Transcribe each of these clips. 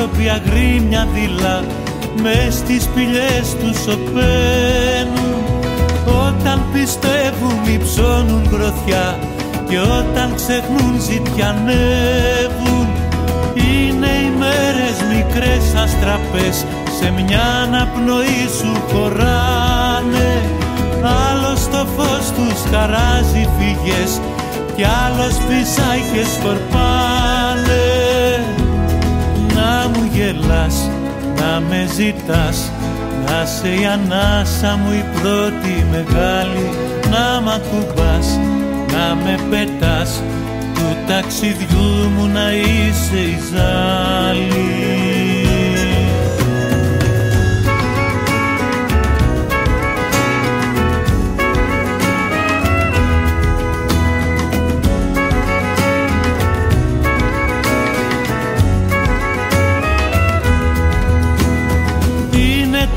άνθρωποι αγρίμια δειλά μες στις σπηλιές τους σωπαίνουν. Όταν πιστεύουν υψώνουν γροθιά και όταν ξεχνούν ζητιανεύουν. Είναι οι μέρες μικρές αστραπές, σε μια αναπνοή σου χωράνε. Άλλος το φως τους χαράζει φυγές κι άλλος πισάει και σκορπάνε. Να μου γελάς, να με ζητάς, να σε η ανάσα μου η πρώτη μεγάλη. Να μ' ακουμπάς, να με πετάς, του ταξιδιού μου να είσαι η ζάλη.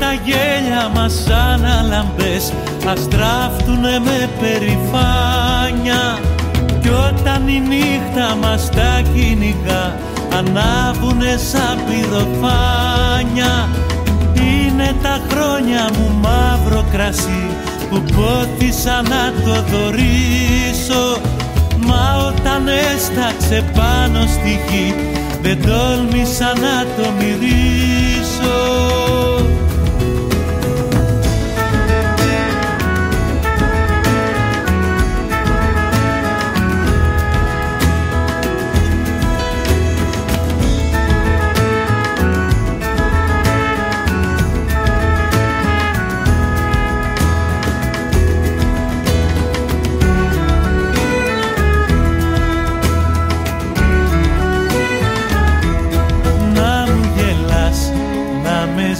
Τα γέλια μας σαν αλαμπές αστράφτουνε με περηφάνια. Κι όταν η νύχτα μας τα κυνηγά ανάβουνε σαν πυροφάνια. Είναι τα χρόνια μου μαύρο κρασί που πόθησα να το δωρήσω. Μα όταν έσταξε πάνω στη γη δεν τόλμησα να το μυρίσω.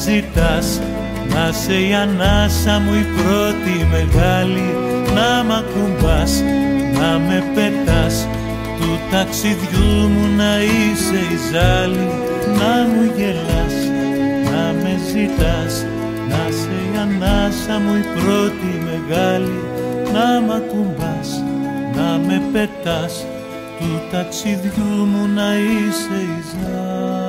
Ζητάς, να σε η ανάσα μου η πρώτη μεγάλη. Να μ' ακουμπάς, να με πετάς, του ταξιδιού μου να είσαι η ζάλη. Να μου γελάς, να με ζητάς, να σε η ανάσα μου η πρώτη μεγάλη. Να μ' ακουμπάς, να με πετάς, του ταξιδιού μου να είσαι η ζάλη.